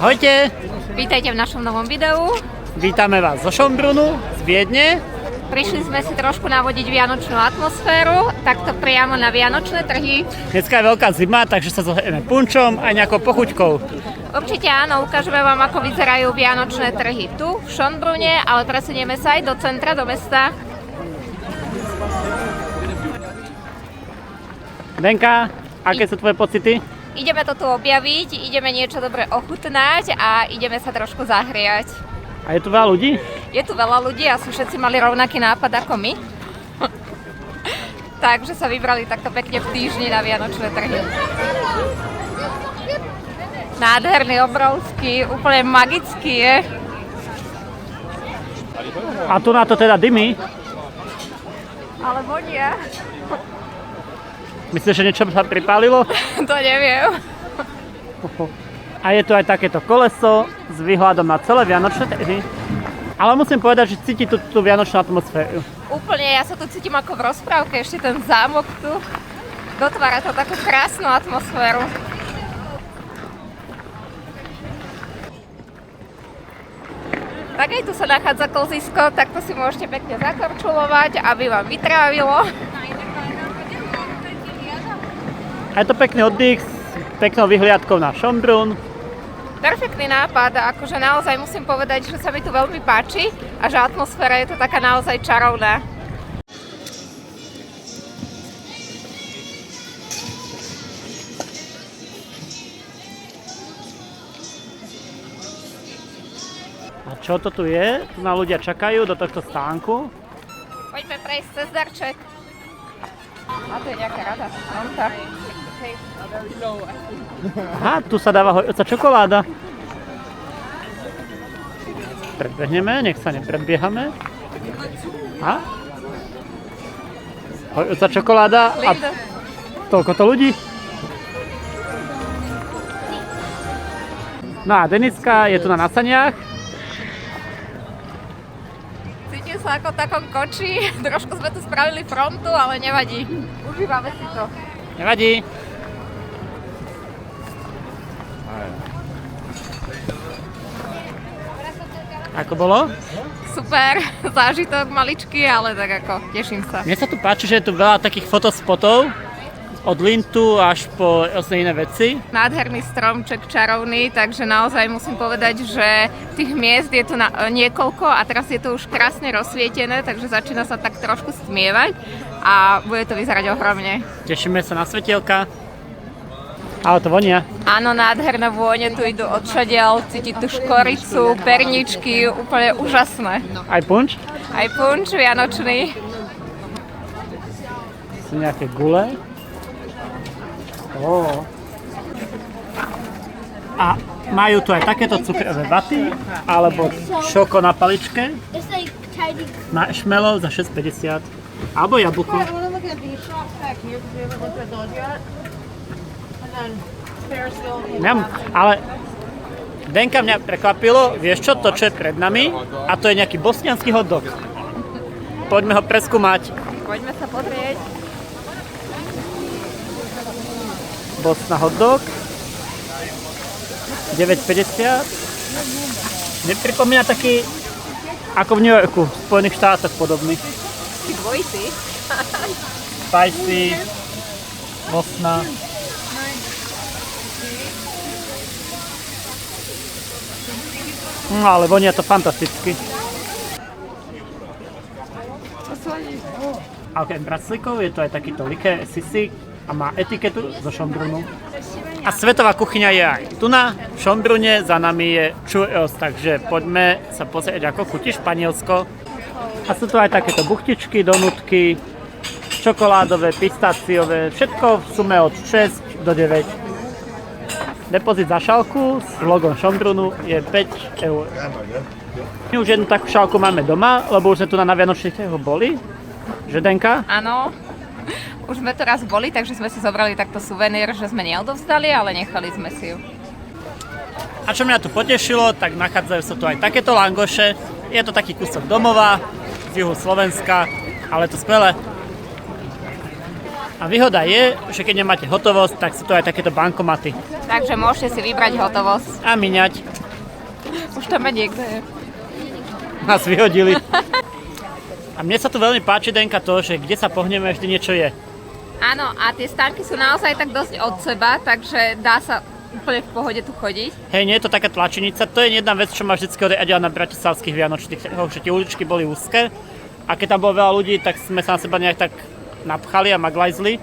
Ahojte! Vítajte v našom novom videu. Vítame vás zo Schönbrunnu, z Viedne. Prišli sme si trošku navodiť vianočnú atmosféru, takto priamo na vianočné trhy. Dneska je veľká zima, takže sa zohrieme punčom a nejakou pochuťkou. Určite áno, ukážeme vám, ako vyzerajú vianočné trhy tu, v Schönbrunne, ale presunieme sa aj do centra, do mesta. Denka, aké sú tvoje pocity? Ideme to tu objaviť, ideme niečo dobre ochutnať a ideme sa trošku zahriať. A je tu veľa ľudí? Je tu veľa ľudí a sú všetci mali rovnaký nápad ako my. Takže sa vybrali takto pekne v týždni na vianočné trhy. Nádherný, obrovský, úplne magický je. A tu na to teda dymy. Ale vonia. Myslíš, že niečo sa pripálilo? To neviem. A je tu aj takéto koleso s výhľadom na celé vianočné trhy. Ale musím povedať, že cíti tú vianočnú atmosféru. Úplne, ja sa tu cítim ako v rozprávke, ešte ten zámok tu. Dotvára to takú krásnu atmosféru. Tak aj tu sa nachádza klzisko, tak to si môžete pekne zakorčulovať, aby vám vytrávilo. A je to pekný oddych s peknou vyhliadkou na Schönbrunn. Perfektný nápad, akože naozaj musím povedať, že sa mi tu veľmi páči a že atmosféra je tu taká naozaj čarovná. A čo to tu je? Tu na ľudia čakajú do tohto stánku. Poďme prejsť cez darček. A to je nejaká rada. Aha, tu sa dáva hojúca čokoláda. Predbehneme, nech sa nepredbiehame. A? Hojúca čokoláda a toľko to ľudí. No a Deniska je tu na nasaniach. Cítim sa ako v takom koči. Trošku sme tu spravili frontu, ale nevadí. Užívame si to. Nevadí. Ako bolo? Super, zážitok maličký, ale tak ako, teším sa. Mne sa tu páči, že je tu veľa takých fotospotov od lintu až po rôzne iné veci. Nádherný stromček, čarovný, takže naozaj musím povedať, že tých miest je tu niekoľko a teraz je to už krásne rozsvietené, takže začína sa tak trošku stmievať a bude to vyzerať ohromne. Tešíme sa na svetielka. Ale to vonia. Áno, nádherné vône tu idú odšadiaľ, cítiť tú škoricu, perničky, úplne úžasné. Aj punč? Aj punč vianočný. Sú nejaké gule. A majú tu aj takéto cukrové vaty, alebo šoko na paličke. Marshmallow za 6,50. Alebo jablko. Ale Denka mňa prekvapilo, vieš čo, to čo je pred nami, a to je nejaký bosniansky hot dog. Poďme ho preskúmať. Poďme sa pozrieť. Bosna hot dog 9,50. Nepripomína taký ako v New Yorku, v Spojených štátoch podobný. Ty dvojitý. Spicy, Bosna. No ale vonia to fantasticky. A okrem braclikov je to aj takýto likér sisík a má etiketu zo Schönbrunnu. A svetová kuchyňa je aj tu na v Schönbrunne, za nami je churros, takže poďme sa pozrieť, ako chutí Španielsko. A sú tu aj takéto buchtičky, donutky, čokoládové, pistáciové, všetko v sume od 6 do 9. Depozit za šálku s logom Schönbrunnu je 5 eur. My už jednu takú šálku máme doma, lebo už sme tu na vianočných trhoch boli. Že Denka? Áno. Už sme to raz boli, takže sme si zobrali takto suvenír, že sme neodovzdali, ale nechali sme si ju. A čo mňa tu potešilo, tak nachádzajú sa tu aj takéto langoše. Je to taký kúsok domova z juhu Slovenska, ale je to skvelé. A výhoda je, že keď nemáte hotovosť, tak sú to aj takéto bankomaty. Takže môžete si vybrať hotovosť. A míňať. Už tam niekde je. Nás vyhodili. A mne sa tu veľmi páči, Denka, to, že kde sa pohneme, vždy niečo je. Áno, a tie stánky sú naozaj tak dosť od seba, takže dá sa úplne v pohode tu chodiť. Hej, nie je to taká tlačenica, to je jedna vec, čo ma vždycky odjadila na bratislavských vianočných trhoch, že tie uličky boli úzke a keď tam bolo veľa ľudí, tak sme sa na seba nejak tak napchali a maglajzli.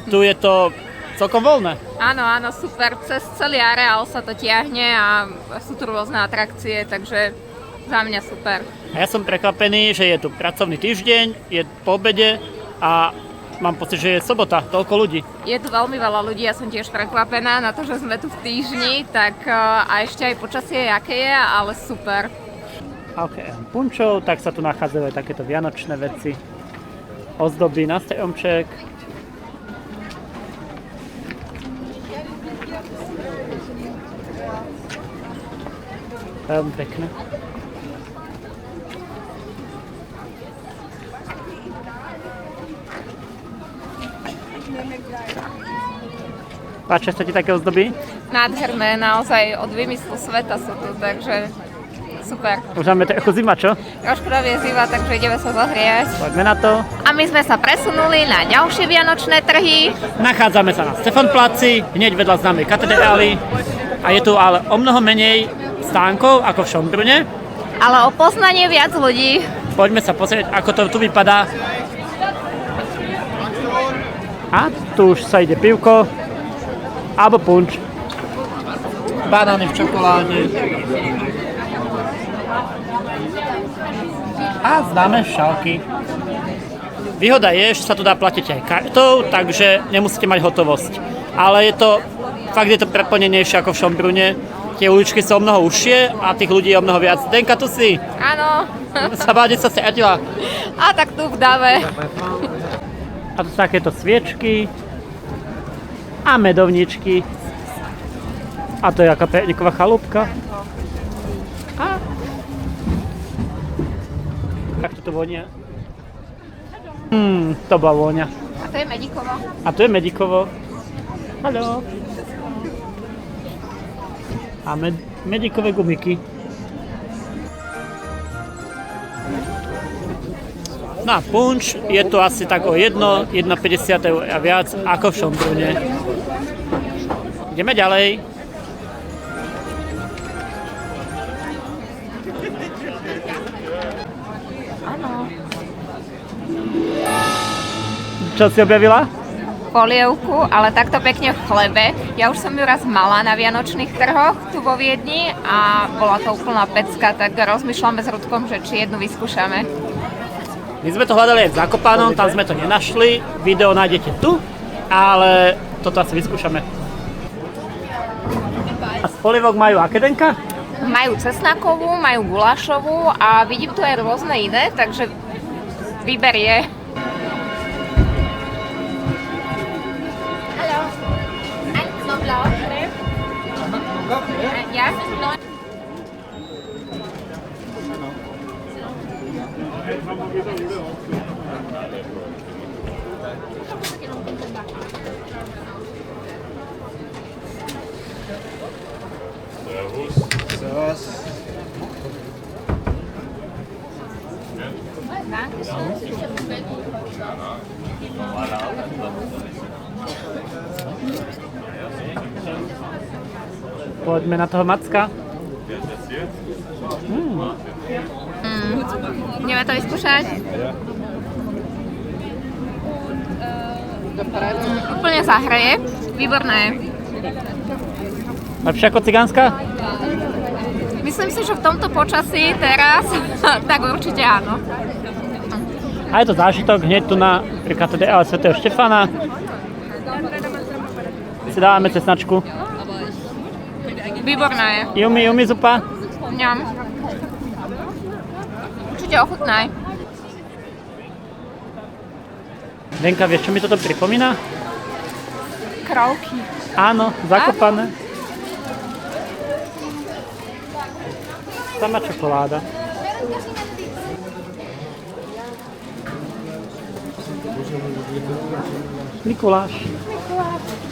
Tu je to celkom voľné. Áno, áno, super. Cez celý areál sa to tiahne a sú tu rôzne atrakcie, takže za mňa super. A ja som prekvapený, že je tu pracovný týždeň, je po obede a mám pocit, že je sobota, toľko ľudí. Je tu veľmi veľa ľudí, ja som tiež prekvapená na to, že sme tu v týždni, tak a ešte aj počasie, aké je, ale super. Ok, punčov, tak sa tu nachádzajú aj takéto vianočné veci. Ozdoby na stromček. Veľmi pekné. Páčia sa ti také ozdoby? Nádherné, naozaj od vymyslu sveta sú tu, takže super. Už máme trochu zima, čo? Trošku je zima, takže ideme sa zohriať. Poďme na to. A my sme sa presunuli na ďalšie vianočné trhy. Nachádzame sa na Stefanplatzi, hneď vedľa známej katedrály. A je tu ale o mnoho menej stánkov ako v Schönbrunne. Ale o poznanie viac ľudí. Poďme sa pozrieť, ako to tu vypadá. A tu už sa ide pivko. Alebo punč. Banány v čokoláde. A známe šálky. Výhoda je, že sa tu dá platiť aj kartou, takže nemusíte mať hotovosť. Ale fakt je to preplnenejšie ako v Schönbrunne. Tie uličky sú o mnoho užšie a tých ľudí je o mnoho viac. Denka, tu si? Áno. Sa stratila. A tak tu v dave. A tu sú takéto sviečky. A medovničky. A to je aká perníková chalúbka. A tak to vonia. To bola vôňa. A to je Medikovo. A tu je Medikovo. Haló. A medikové gumiky. No a punč je to asi tak o 1,50 € a viac ako v Schönbrunne. Ideme ďalej. Áno. Čo si objavila? Polievku, ale takto pekne v chlebe. Ja už som ju raz mala na vianočných trhoch tu vo Viedni a bola to úplná pecka, tak rozmýšľame s Rudkom, že či jednu vyskúšame. My sme to hľadali aj v Zakopanom, tam sme to nenašli. Video nájdete tu, ale toto asi vyskúšame. A z polievok majú aké, Denka? Majú cesnakovú, majú gulášovú a vidím tu aj rôzne iné, takže výber je. Hallo. Ein Knoblauch. Ja? Servus. Poďme na toho Macka. Ideme to vyskúšať? Úplne sa hreje. Výborné. Lepšie ako cigánska? Myslím si, že v tomto počasí teraz, tak určite áno. A je to zážitok hneď tu na katedrále svätého Štefana. Si dávame cesnačku. Výborné. Yumi zupa. Ňam. Určite ochutnaj. Denka, vieš, čo mi toto pripomína? Krovky. Áno, Zakopané. Sama čokoláda. Mikuláš.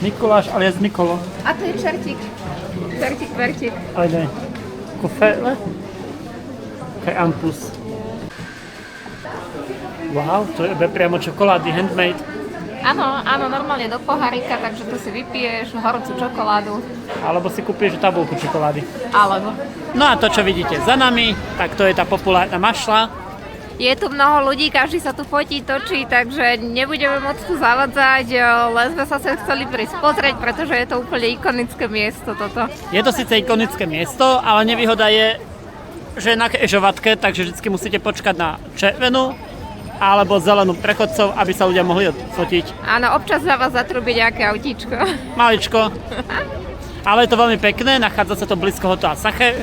Mikuláš alias Mikolo. A to je čertík. Čertík, vertík. Ale ne. Kofele. Krampus. Wow, to je priamo čokolády, handmade. Áno, normálne do pohárika, takže to si vypiješ, horúcu čokoládu. Alebo si kúpiš tabulku čokolády. Alebo. No a to, čo vidíte za nami, tak to je tá populárna mašla. Je tu mnoho ľudí, každý sa tu fotí, točí, takže nebudeme môcť tu zavadzať, len sme sa chceli prísť pozrieť, pretože je to úplne ikonické miesto toto. Je to síce ikonické miesto, ale nevýhoda je, že je na križovatke, takže vždy musíte počkať na červenú alebo zelenú prechodcov, aby sa ľudia mohli odfotiť. Áno, občas za vás zatrubí nejaké autíčko. Maličko. Ale je to veľmi pekné, nachádza sa to blízko hotela Sacher.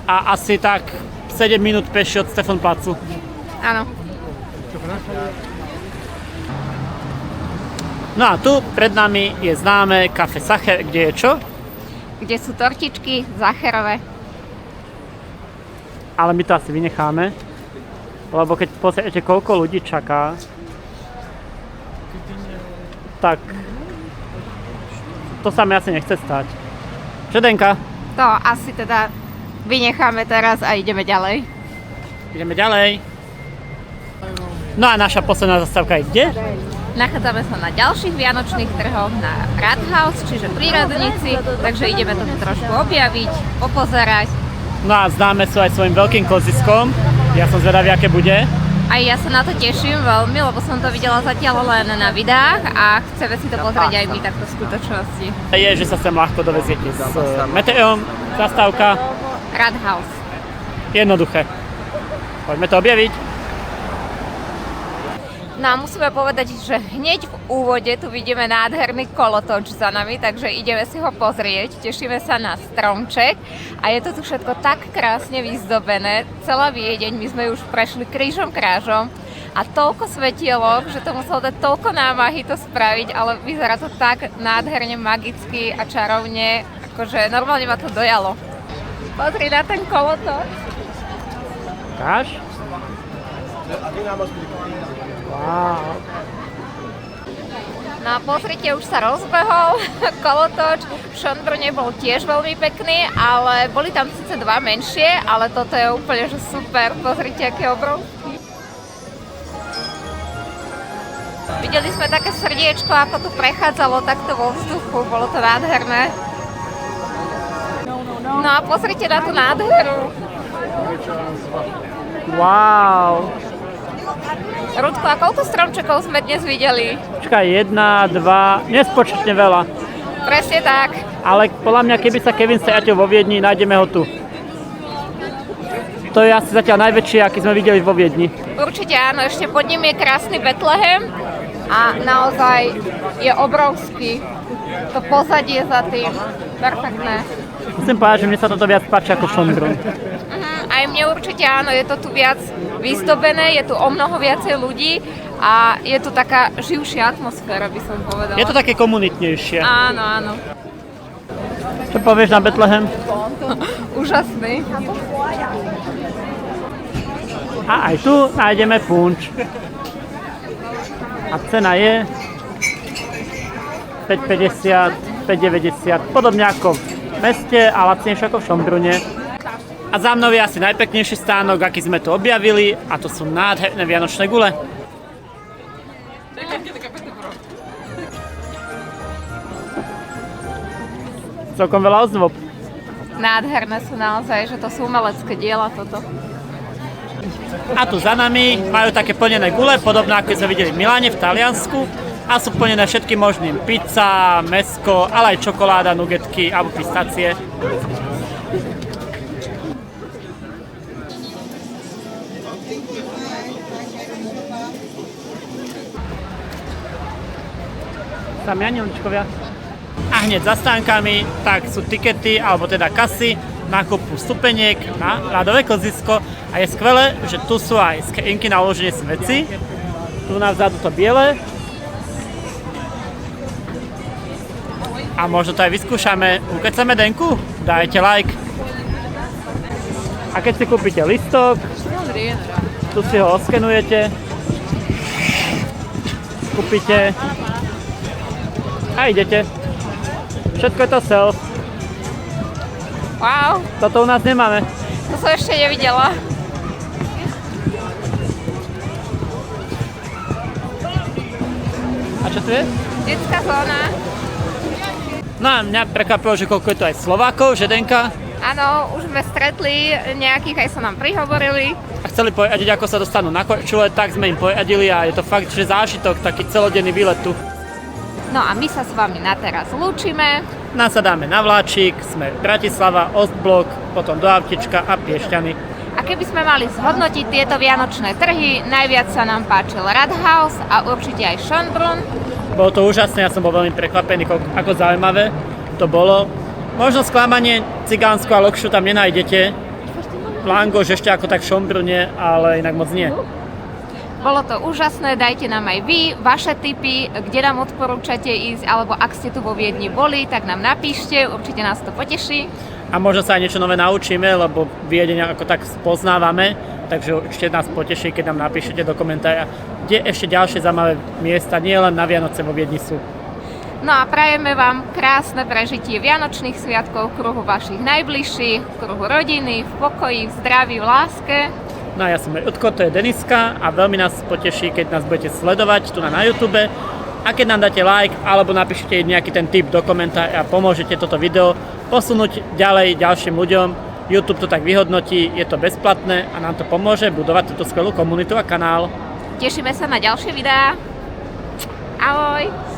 A asi tak 7 minút peši od Stefanplatzu. Áno. No a tu pred nami je známe Café Sacher, kde je čo? Kde sú tortičky Sacherové. Ale my to asi vynecháme. Lebo keď pozriete, koľko ľudí čaká, tak to sa mi asi nechce stať. Čo, Denka? To asi teda vynecháme teraz a ideme ďalej. Ideme ďalej. No a naša posledná zastávka je kde? Nachádzame sa na ďalších vianočných trhoch na Rathaus, čiže pri Radnici, takže ideme to trošku objaviť, popozerať. No a známe sú aj svojim veľkým koziskom. Ja som zvedavý, aké bude. A ja sa na to teším veľmi, lebo som to videla zatiaľ len na videách a chceme si to pozrieť aj my takto v skutočnosti. Je, že sa sem ľahko doveziete s meteom, zastávka. Rathaus. Jednoduché. Poďme to objaviť. No a musíme povedať, že hneď v úvode tu vidíme nádherný kolotoč za nami, takže ideme si ho pozrieť, tešíme sa na stromček a je to tu všetko tak krásne vyzdobené, celá Viedeň, my sme už prešli krížom krážom a toľko svetielok, že to muselo dať toľko námahy to spraviť, ale vyzerá to tak nádherne, magicky a čarovne, akože normálne ma to dojalo. Pozri na ten kolotoč. Káž? Wow. No a pozrite, už sa rozbehol kolotoč. V Schönbrunne bol tiež veľmi pekný, ale boli tam síce dva menšie, ale toto je úplne že super. Pozrite, aké obrovský. Videli sme také srdiečko, ako tu prechádzalo takto vo vzduchu, bolo to nádherné. No a pozrite na tú nádheru. Wow. Rudko, a koľko stromčekov sme dnes videli? Počkaj, 1, 2, nespočetne veľa. Presne tak. Ale podľa mňa, keby sa Kevin stratil vo Viedni, nájdeme ho tu. To je asi zatiaľ najväčšie, aký sme videli vo Viedni. Určite áno, ešte pod ním je krásny Betlehem a naozaj je obrovský. To pozadie za tým, perfektné. Musím povedať, že mne sa toto viac páči ako Schönbrunn. Aj mne určite áno, je to tu viac vyzdobené, je tu o mnoho viacej ľudí a je tu taká živšia atmosféra, by som povedala. Je to také komunitnejšie. Áno, áno. Čo povieš na Betlehem? Úžasný. A aj tu nájdeme punč. A cena je 5,50, 5,90, podobne ako v meste a lacnejšie ako v Schönbrunne. A za mnou je asi najpeknejší stánok, aký sme tu objavili, a to sú nádherné vianočné gule. Celkom veľa ozdob. Nádherné sú naozaj, že to sú umelecké diela toto. A tu za nami majú také plnené gule, podobné ako sme videli v Miláne v Taliansku. A sú plnené všetkým možným. Pizza, mäsko, ale aj čokoláda, nugetky alebo pistácie. Sami anielčkovia. A hneď za stánkami tak sú tikety, alebo teda kasy na kúpu stupeniek na ľadové kozisko. A je skvelé, že tu sú aj skrinky na uloženie si veci. Tu navzadu to biele. A možno to aj vyskúšame. Ukecame Denku? Dajte like. A keď si kúpite listok, tu si ho oskenujete. kúpite a idete. Všetko je to self. Wow, Toto u nás nemáme. to som ešte nevidela. A čo tu je? Detská zóna. No a mňa prekvapilo, že koľko je tu aj Slovákov, že Denka. Áno, už sme stretli nejakých, aj sa nám prihovorili. A chceli poradiť, ako sa dostanú na Korčule, tak sme im poradili a je to fakt, že zážitok, taký celodenný výlet tu. No a my sa s vami na teraz lúčime. Nasadáme na vláčik, sme Bratislava, Ostblok, potom do Avtička a Piešťany. A keby sme mali zhodnotiť tieto vianočné trhy, najviac sa nám páčil Rathaus a určite aj Schönbrunn. Bolo to úžasné, ja som bol veľmi prekvapený, ako zaujímavé to bolo. Možno sklamanie, Cigánsko a Lokšu tam nenájdete. Langoš ešte ako tak v Schönbrunne, ale inak moc nie. Bolo to úžasné, dajte nám aj vy vaše tipy, kde nám odporúčate ísť, alebo ak ste tu vo Viedni boli, tak nám napíšte, určite nás to poteší. A možno sa aj niečo nové naučíme, lebo Viedeň ako tak spoznávame, takže určite nás poteší, keď nám napíšete do komentára, kde ešte ďalšie zaujímavé miesta, nie len na Vianoce vo Viedni sú. No a prajeme vám krásne prežitie Vianočných sviatkov v kruhu vašich najbližších, v kruhu rodiny, v pokoji, v zdraví, v láske. No a ja som Jutko, to je Deniska a veľmi nás poteší, keď nás budete sledovať tu na YouTube a keď nám dáte like alebo napíšete nejaký ten tip do komentára a pomôžete toto video posunúť ďalej ďalším ľuďom. YouTube to tak vyhodnotí, je to bezplatné a nám to pomôže budovať túto skvelú komunitu a kanál. Tešíme sa na ďalšie videá. Ahoj!